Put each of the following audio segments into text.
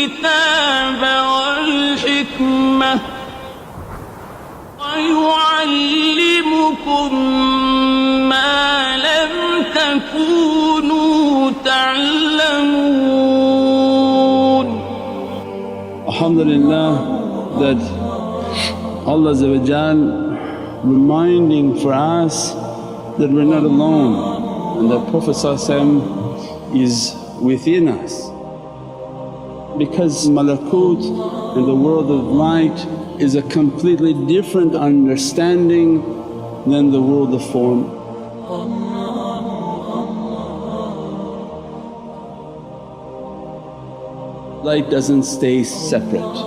الكتاب والحكمة ويعلمكم ما لم تكونوا تعلمون. Alhamdulillah that Allah reminding for us that we're not alone and that Prophet is within us. Because malakut and the world of light is a completely different understanding than the world of form. Light doesn't stay separate,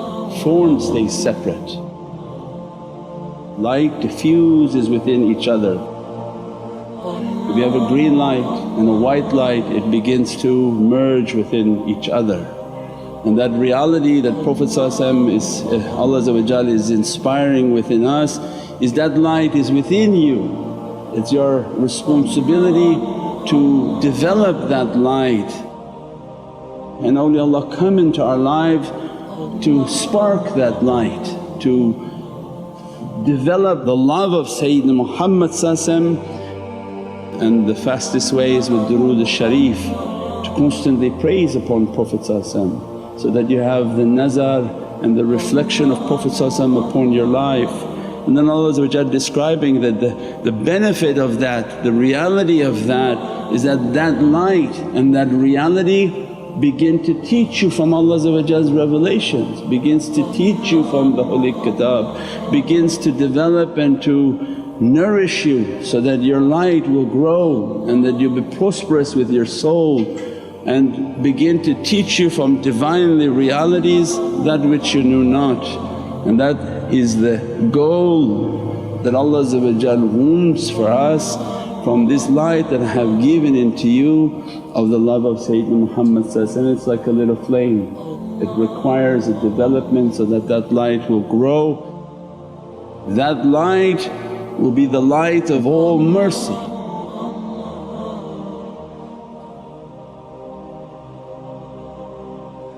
form stays separate. Light diffuses within each other. If you have a green light and a white light, it begins to merge within each other. And that reality that Prophet Allah is inspiring within us is that light is within you. It's your responsibility to develop that light. And awliyaullah come into our life to spark that light, to develop the love of Sayyidina Muhammad. And the fastest way is with durood al-sharif, to constantly praise upon Prophet so that you have the nazar and the reflection of Prophet upon your life. And then Allah describing that the benefit of that, the reality of that is that that light and that reality begin to teach you from Allah's revelations, begins to teach you from the Holy Kitab, begins to develop and to nourish you so that your light will grow and that you'll be prosperous with your soul, and begin to teach you from Divinely realities that which you knew not. And that is the goal that Allah wants for us from this light that I have given into you of the love of Sayyidina Muhammad. And it's like a little flame, it requires a development so that that light will grow. That light will be the light of all mercy.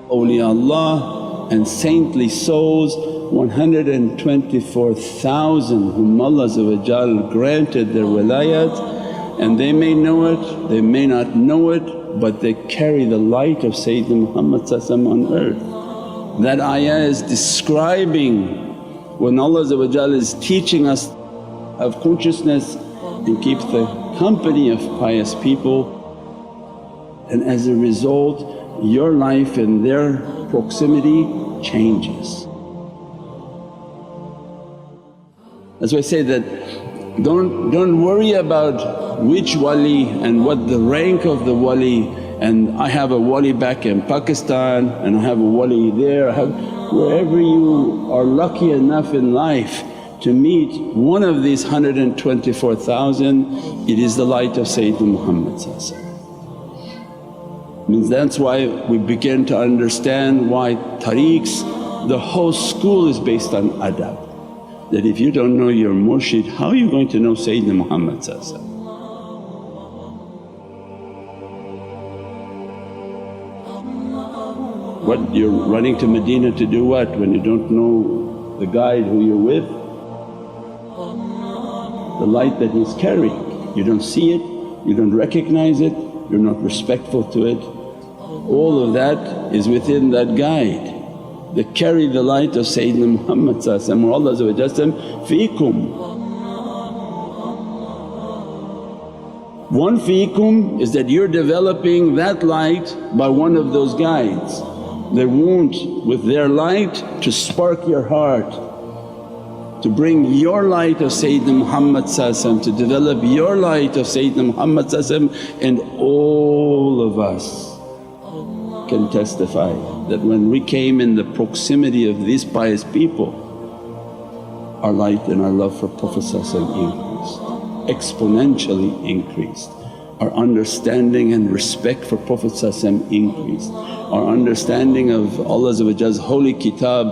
Awliyaullah and saintly souls, 124,000 whom Allah granted their wilayat, and they may know it, they may not know it, but they carry the light of Sayyidina Muhammad on earth. That ayah is describing when Allah is teaching us of consciousness and keep the company of pious people, and as a result your life in their proximity changes. That's why I say that don't worry about which wali and what the rank of the wali, and I have a wali back in Pakistan and I have a wali there, wherever you are lucky enough in life to meet one of these 124,000, it is the light of Sayyidina Muhammad. Means that's why we begin to understand why tariqs, the whole school is based on adab. That if you don't know your murshid, how are you going to know Sayyidina Muhammad? What, you're running to Medina to do what when you don't know the guide who you're with? The light that he's carrying, you don't see it, you don't recognize it, you're not respectful to it. All of that is within that guide that carry the light of Sayyidina Muhammad where Allah feekum. One feekum is that you're developing that light by one of those guides. They want with their light to spark your heart, to bring your light of Sayyidina Muhammad to develop your light of Sayyidina Muhammad, and all of us can testify that when we came in the proximity of these pious people, our light and our love for Prophet increased, exponentially increased. Our understanding and respect for Prophet increased, our understanding of Allah's holy kitab,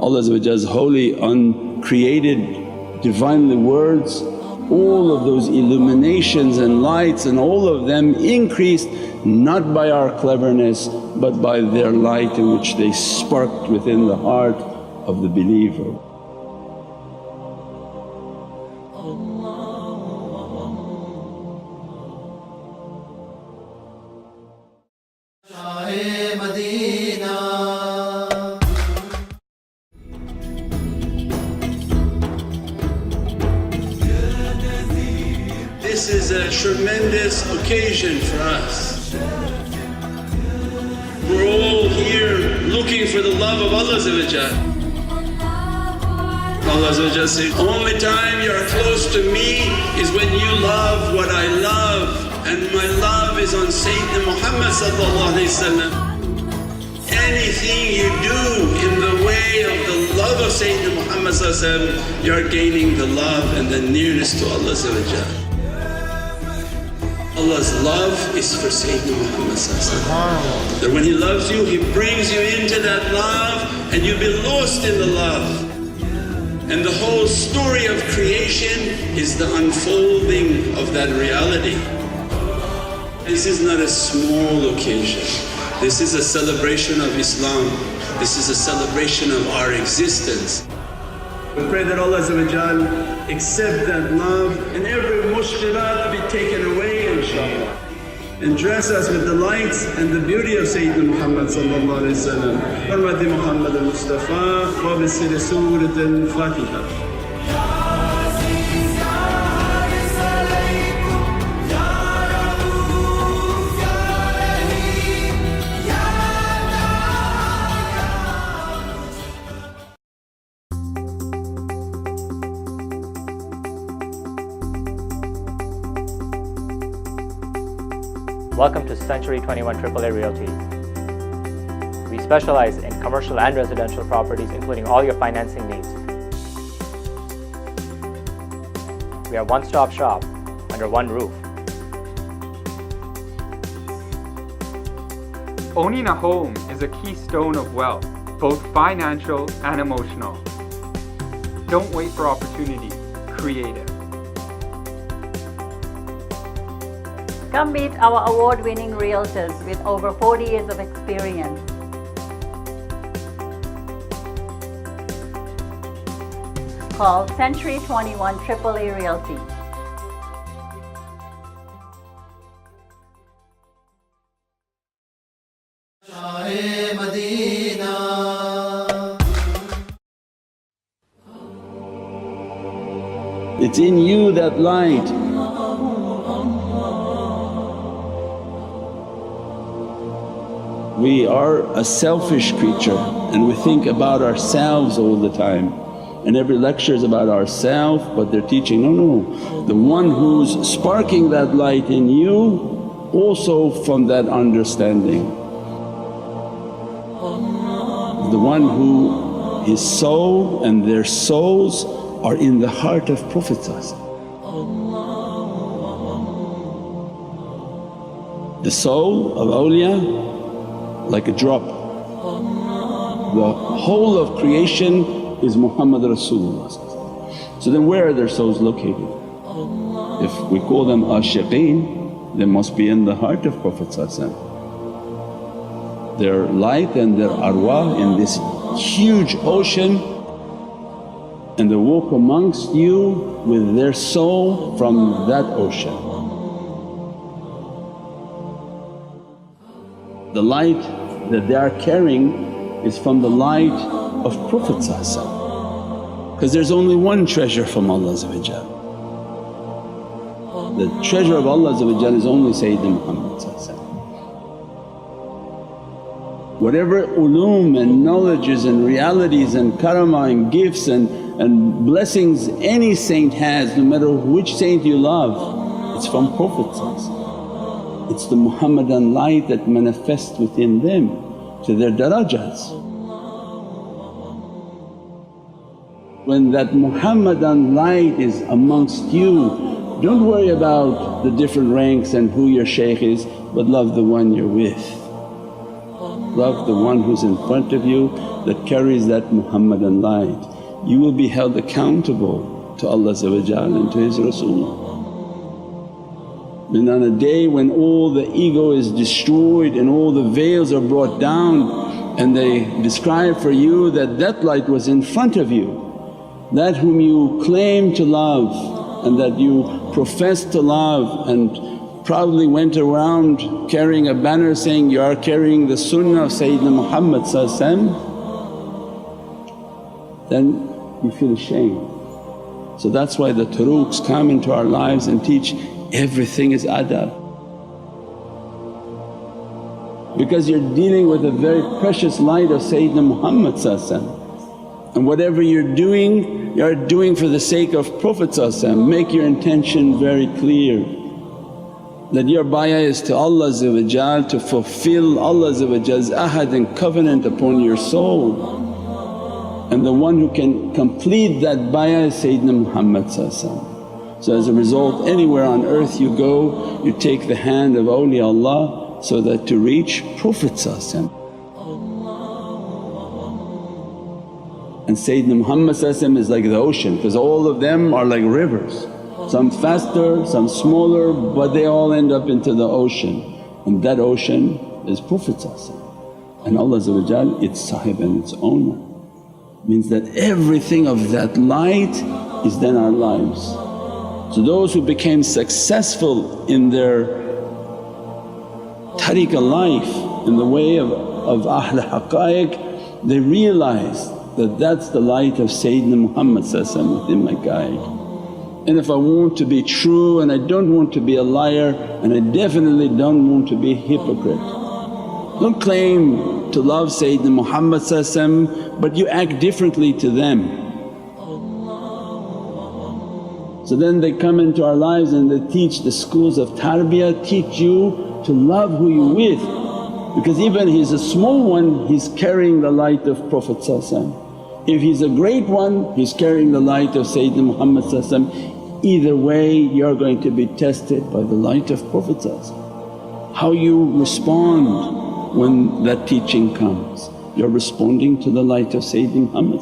Allah's holy uncreated Divinely words all of those illuminations and lights and all of them increased not by our cleverness but by their light in which they sparked within the heart of the believer. This is a tremendous occasion for us. We're all here looking for the love of Allah. Allah says, only time you're close to me is when you love what I love, and my love is on Sayyidina Muhammad. Anything you do in the way of the love of Sayyidina Muhammad, you're gaining the love and the nearness to Allah. Allah's love is for Sayyidina Muhammad. That when He loves you, He brings you into that love and you'll be lost in the love. And the whole story of creation is the unfolding of that reality. This is not a small occasion. This is a celebration of Islam. This is a celebration of our existence. We pray that Allah accept that love and every mushkilat be taken away inshaAllah, and dress us with the lights and the beauty of Sayyidina Muhammad sallallahu alayhi wa sallam. Hurmati Muhammad al-Mustafa wa bisiri Surat al-Fatiha. Welcome to Century 21 AAA Realty. We specialize in commercial and residential properties, including all your financing needs. We are a one-stop shop under one roof. Owning a home is a keystone of wealth, both financial and emotional. Don't wait for opportunity, create it. Come meet our award-winning realtors with over 40 years of experience. Call Century 21 AAA Realty. It's in you, that light. We are a selfish creature and we think about ourselves all the time, and every lecture is about ourselves, but they're teaching, no, the one who's sparking that light in you also from that understanding. The one who his soul and their souls are in the heart of Prophet. The soul of awliya like a drop. The whole of creation is Muhammad Rasulullah. So then where are their souls located? If we call them ashiqeen, they must be in the heart of Prophet. Their light and their arwah in this huge ocean, and they walk amongst you with their soul from that ocean. The light that they are carrying is from the light of Prophet, because there's only one treasure from Allah. The treasure of Allah is only Sayyidina Muhammad. Whatever ulum and knowledges and realities and karamah and gifts and blessings any saint has, no matter which saint you love, it's from Prophet. It's the Muhammadan light that manifests within them to their darajats. When that Muhammadan light is amongst you, don't worry about the different ranks and who your shaykh is, but love the one you're with. Love the one who's in front of you that carries that Muhammadan light. You will be held accountable to Allah and to His Rasul. And on a day when all the ego is destroyed and all the veils are brought down, and they describe for you that that light was in front of you, that whom you claim to love and that you profess to love, and proudly went around carrying a banner saying, you are carrying the sunnah of Sayyidina Muhammad, then you feel ashamed. So that's why the turuqs come into our lives and teach everything is adab. Because you're dealing with a very precious light of Sayyidina Muhammad, and whatever you're doing for the sake of Prophet. Make your intention very clear that your bayah is to Allah to fulfill Allah's ahad and covenant upon your soul. And the one who can complete that bayah is Sayyidina Muhammad. So as a result, anywhere on earth you go, you take the hand of awliyaullah so that to reach Prophet. And Sayyidina Muhammad is like the ocean, because all of them are like rivers, some faster, some smaller, but they all end up into the ocean, and that ocean is Prophet. And Allah its sahib and its owner. Means that everything of that light is then our lives. So those who became successful in their tariqah life, in the way of ahlul haqqaiq, they realized that that's the light of Sayyidina Muhammad within my guide. And if I want to be true and I don't want to be a liar, and I definitely don't want to be a hypocrite. Don't claim to love Sayyidina Muhammad but you act differently to them. So then they come into our lives and they teach the schools of tarbiyah, teach you to love who you with, because even he's a small one, he's carrying the light of Prophet. If he's a great one, he's carrying the light of Sayyidina Muhammad. Either way you're going to be tested by the light of Prophet. How you respond when that teaching comes, you're responding to the light of Sayyidina Muhammad.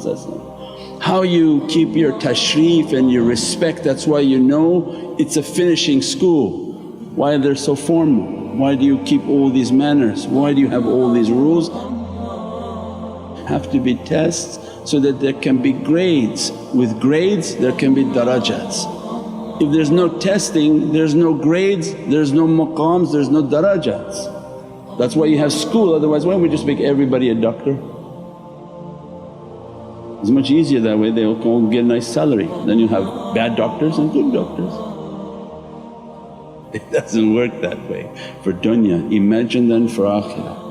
How you keep your tashrif and your respect, that's why you know it's a finishing school. Why they're so formal? Why do you keep all these manners? Why do you have all these rules? Have to be tests so that there can be grades. With grades there can be darajats. If there's no testing, there's no grades, there's no maqams, there's no darajats. That's why you have school, otherwise why don't we just make everybody a doctor? It's much easier that way, they'll all get a nice salary. Then you have bad doctors and good doctors. It doesn't work that way for dunya, imagine then for akhirah.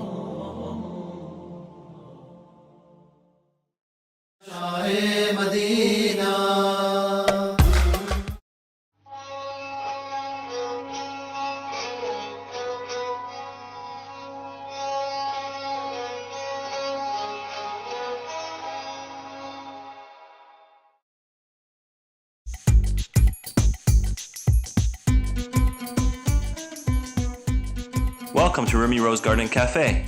Welcome to Rumi Rose Garden Cafe.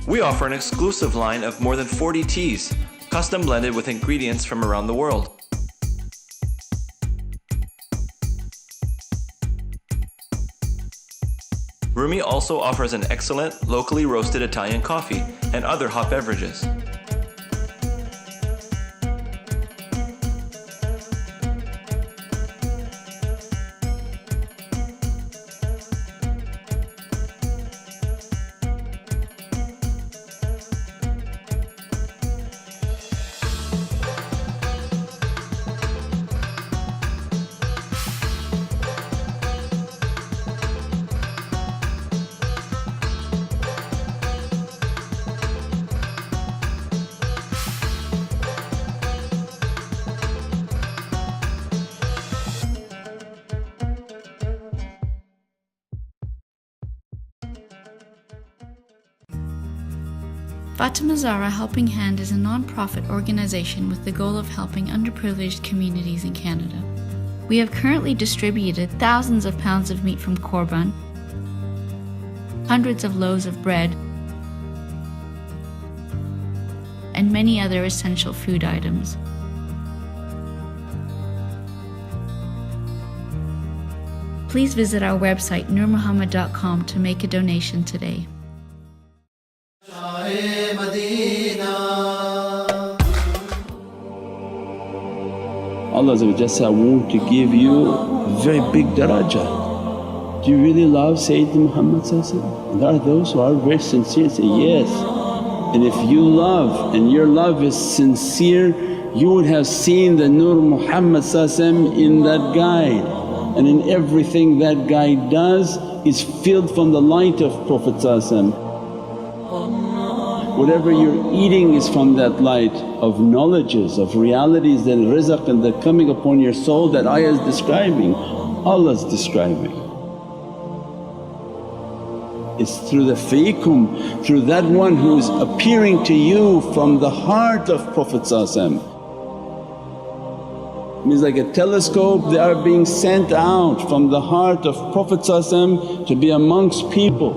We offer an exclusive line of more than 40 teas, custom blended with ingredients from around the world. Rumi also offers an excellent locally roasted Italian coffee and other hot beverages. Fatima Zahra Helping Hand is a non-profit organization with the goal of helping underprivileged communities in Canada. We have currently distributed thousands of pounds of meat from Korban, hundreds of loaves of bread, and many other essential food items. Please visit our website nurmuhammad.com to make a donation today. Allah said, I want to give you a very big darajah. Do you really love Sayyidina Muhammad? And there are those who are very sincere say, yes. And if you love and your love is sincere, you would have seen the Nur Muhammad in that guide. And in everything that guide does is filled from the light of Prophet. Whatever you're eating is from that light of knowledges, of realities, that rizq and that coming upon your soul that ayah is describing, Allah's describing. It's through the fiikum, through that one who's appearing to you from the heart of Prophet. Means like a telescope, they are being sent out from the heart of Prophet to be amongst people.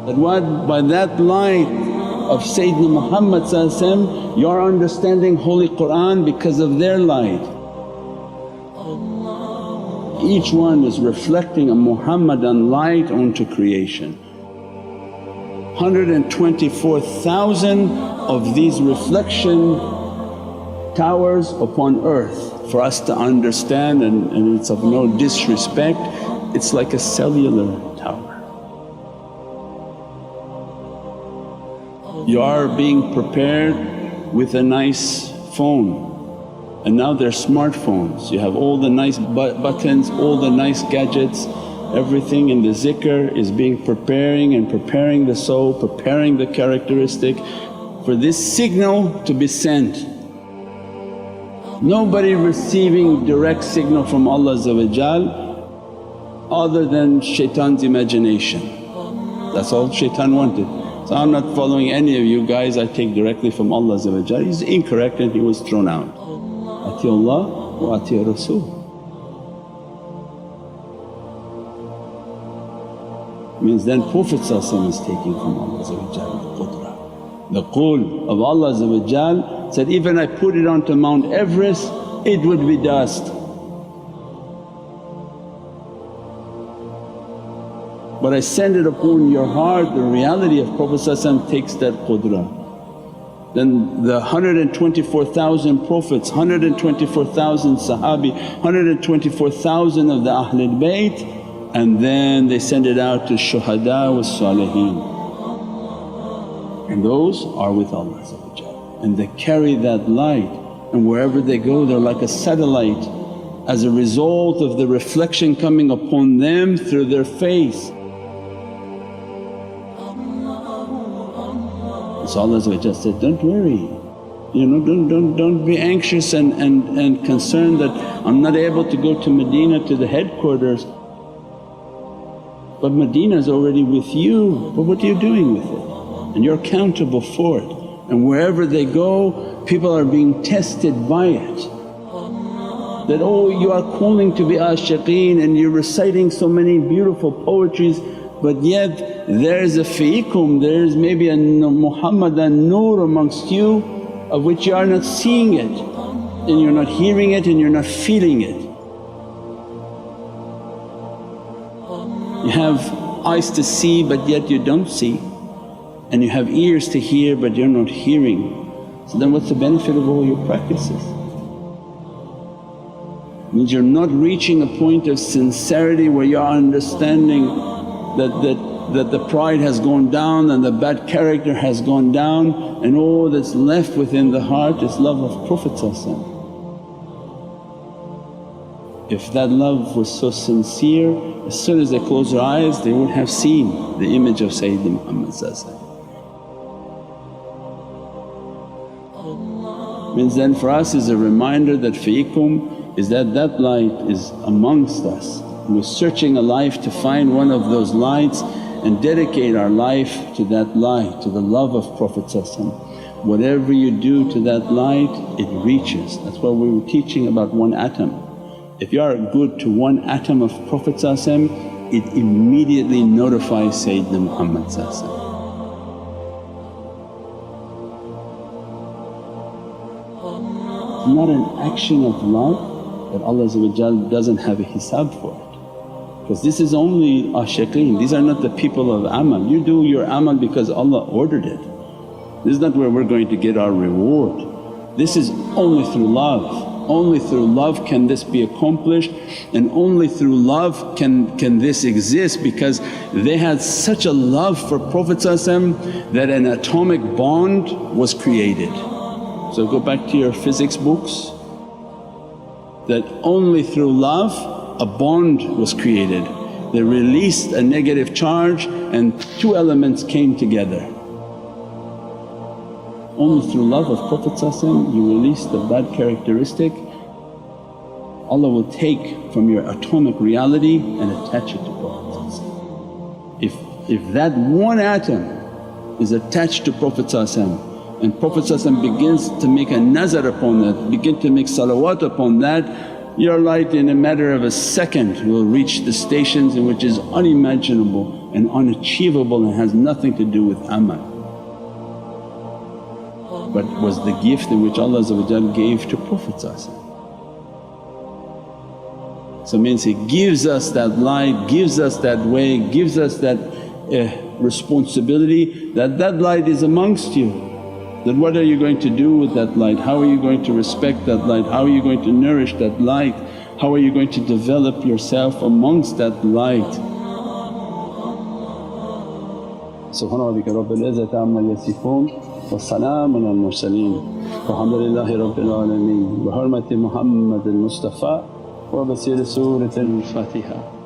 That what? By that light of Sayyidina Muhammad you're understanding Holy Qur'an because of their light. Each one is reflecting a Muhammadan light onto creation. 124,000 of these reflection towers upon earth for us to understand, and it's of no disrespect, it's like a cellular tower. You are being prepared with a nice phone, and now they're smartphones. You have all the nice buttons, all the nice gadgets, everything in the zikr is being preparing the soul, preparing the characteristic for this signal to be sent. Nobody receiving direct signal from Allah other than shaitan's imagination. That's all shaitan wanted. So I'm not following any of you guys, I take directly from Allah. He's incorrect and he was thrown out. Ati Allah wa ati Rasul. Means then Prophet is taking from Allah the qudra. The qul of Allah said, even I put it onto Mount Everest it would be dust. But I send it upon your heart, the reality of Prophet takes that qudra. Then the 124,000 Prophets, 124,000 Sahabi, 124,000 of the ahlul bayt, and then they send it out to shuhada wa saliheen. And those are with Allah and they carry that light, and wherever they go they're like a satellite as a result of the reflection coming upon them through their face. So Allah said, don't worry, don't be anxious and concerned that I'm not able to go to Medina to the headquarters. But Medina's already with you, but what are you doing with it? And you're accountable for it. And wherever they go people are being tested by it. That, oh you are calling to be ashiqeen and you're reciting so many beautiful poetries, but yet there's a fiikum, there's maybe a Muhammadan nur amongst you of which you are not seeing it and you're not hearing it and you're not feeling it. You have eyes to see but yet you don't see, and you have ears to hear but you're not hearing. So then what's the benefit of all your practices? Means you're not reaching a point of sincerity where you're understanding that the pride has gone down and the bad character has gone down, and all that's left within the heart is love of Prophet. If that love was so sincere, as soon as they close their eyes they would have seen the image of Sayyidina Muhammad. Means then for us is a reminder that fiikum is that light is amongst us, and we're searching a life to find one of those lights and dedicate our life to that light, to the love of Prophet. Whatever you do to that light it reaches. That's why we were teaching about one atom. If you are good to one atom of Prophet it immediately notifies Sayyidina Muhammad. Not an action of love that Allah doesn't have a hisab for it. Because this is only ashiqeen, these are not the people of amal. You do your amal because Allah ordered it. This is not where we're going to get our reward. This is only through love. Only through love can this be accomplished, and only through love can this exist, because they had such a love for Prophet that an atomic bond was created. So go back to your physics books, that only through love a bond was created. They released a negative charge and two elements came together. Only through love of Prophet you release the bad characteristic, Allah will take from your atomic reality and attach it to Prophet. If that one atom is attached to Prophet and Prophet begins to make a nazar upon that, begin to make salawat upon that, your light in a matter of a second will reach the stations in which is unimaginable and unachievable and has nothing to do with amal. But was the gift in which Allah gave to Prophet. So means He gives us that light, gives us that way, gives us that responsibility that light is amongst you. Then what are you going to do with that light? How are you going to respect that light? How are you going to nourish that light? How are you going to develop yourself amongst that light? Subhana rabbika rabbil izzati amma yasifoon wa salaamun al mursaleen walhamdulillahi rabbil alameen bi hurmati Muhammadin Mustafa wa bi siri Surat al-Fatiha.